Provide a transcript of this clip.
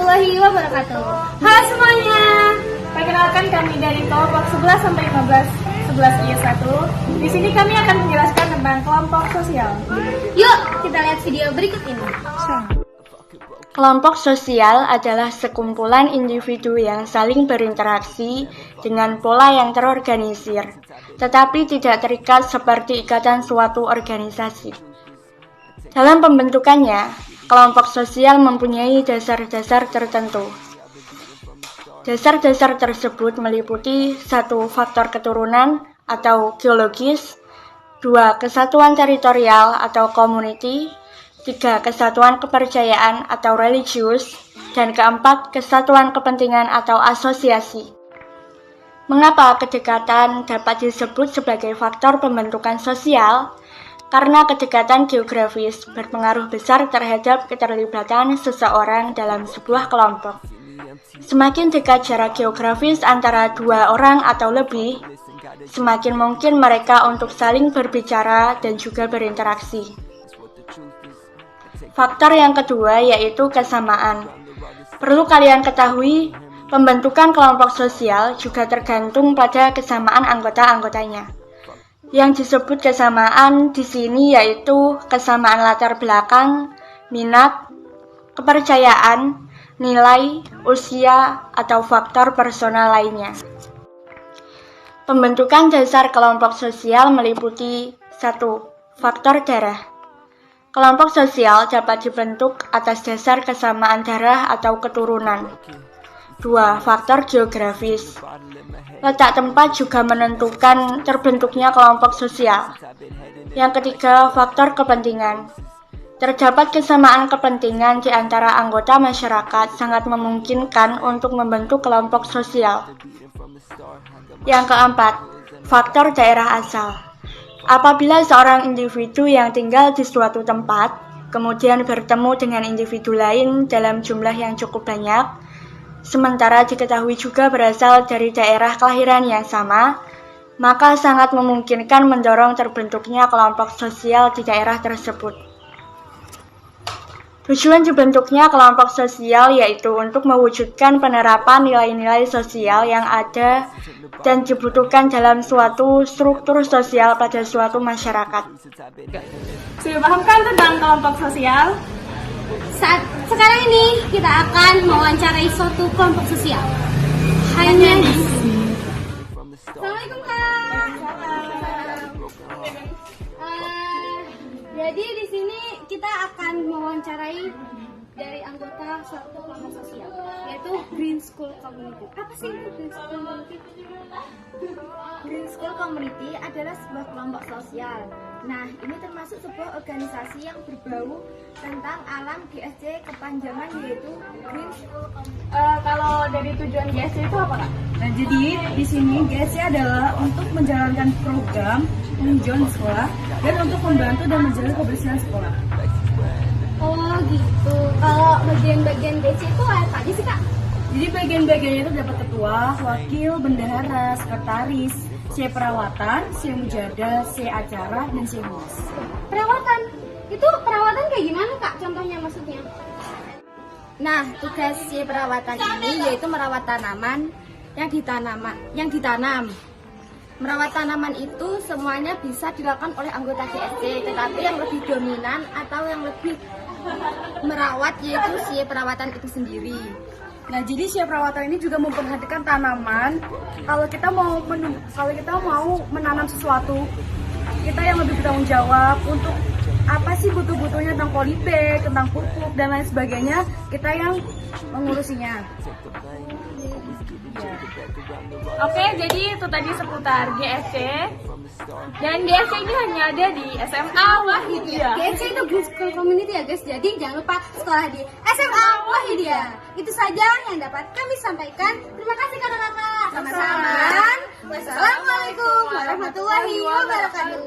warahmatullahi wabarakatuh. Halo semuanya, perkenalkan kami dari kelompok 11 sampai 15, 11 I1. Di sini kami akan menjelaskan tentang kelompok sosial. Yuk, kita lihat video berikut ini. Kelompok sosial adalah sekumpulan individu yang saling berinteraksi dengan pola yang terorganisir, tetapi tidak terikat seperti ikatan suatu organisasi. Dalam pembentukannya, kelompok sosial mempunyai dasar-dasar tertentu. Dasar-dasar tersebut meliputi 1. Faktor keturunan atau geologis, 2. Kesatuan teritorial atau community, 3. Kesatuan kepercayaan atau religius, dan keempat, kesatuan kepentingan atau asosiasi. Mengapa kedekatan dapat disebut sebagai faktor pembentukan sosial? Karena kedekatan geografis berpengaruh besar terhadap keterlibatan seseorang dalam sebuah kelompok. Semakin dekat jarak geografis antara dua orang atau lebih, semakin mungkin mereka untuk saling berbicara dan juga berinteraksi. Faktor yang kedua yaitu kesamaan. Perlu kalian ketahui, pembentukan kelompok sosial juga tergantung pada kesamaan anggota-anggotanya. Yang disebut kesamaan di sini yaitu kesamaan latar belakang, minat, kepercayaan, nilai, usia, atau faktor personal lainnya. Pembentukan dasar kelompok sosial meliputi 1. Faktor darah. Kelompok sosial dapat dibentuk atas dasar kesamaan darah atau keturunan. 2. Faktor geografis. Letak tempat juga menentukan terbentuknya kelompok sosial. Yang ketiga, faktor kepentingan. Terdapat kesamaan kepentingan di antara anggota masyarakat sangat memungkinkan untuk membentuk kelompok sosial. Yang keempat, faktor daerah asal. Apabila seorang individu yang tinggal di suatu tempat, kemudian bertemu dengan individu lain dalam jumlah yang cukup banyak, sementara diketahui juga berasal dari daerah kelahiran yang sama, maka sangat memungkinkan mendorong terbentuknya kelompok sosial di daerah tersebut. Tujuan dibentuknya kelompok sosial yaitu untuk mewujudkan penerapan nilai-nilai sosial yang ada dan dibutuhkan dalam suatu struktur sosial pada suatu masyarakat. Sudah paham kan tentang kelompok sosial? Sekarang ini kita akan mewawancarai suatu kelompok sosial. Hanya di sini. Assalamualaikum Kak. Jadi di sini kita akan mewawancarai dari anggota suatu kelompok sosial, yaitu Green School Community. Apa sih itu Green School Community? Green School Community adalah sebuah kelompok sosial. Nah, ini termasuk sebuah organisasi yang berbau tentang alam GSC kepanjangan yaitu Green School Community. Kalau dari tujuan GSC itu apa, Kak? Nah, jadi di sini GSC adalah untuk menjalankan program penghijauan di sekolah dan untuk membantu dan menjaga kebersihan sekolah. Oh gitu. Kalau bagian-bagian DC itu apa aja sih Kak? Jadi bagian-bagiannya itu dapat ketua, wakil, bendahara, sekretaris, C perawatan, C mujadah, C acara, dan C humas. Perawatan. Itu perawatan kayak gimana Kak? Contohnya maksudnya? Nah, tugas si perawatan ini yaitu merawat tanaman yang ditanam. Merawat tanaman itu semuanya bisa dilakukan oleh anggota GSC, tetapi yang lebih dominan atau yang lebih merawat yaitu si perawatan itu sendiri. Nah, jadi si perawatan ini juga memperhatikan tanaman. Kalau kita mau menanam sesuatu, kita yang lebih bertanggung jawab untuk apa sih butuh-butuhnya tentang polybag, tentang pupuk dan lain sebagainya, kita yang mengurusinya. Oke, jadi itu tadi seputar GSC. Dan GSC ini hanya ada di SMA Wahidiyah. GSC itu Green School Community ya guys. Jadi jangan lupa sekolah di SMA Wahidiyah. Itu saja yang dapat kami sampaikan. Terima kasih kakak-kakak. Sama-sama. Wassalamualaikum warahmatullahi wabarakatuh.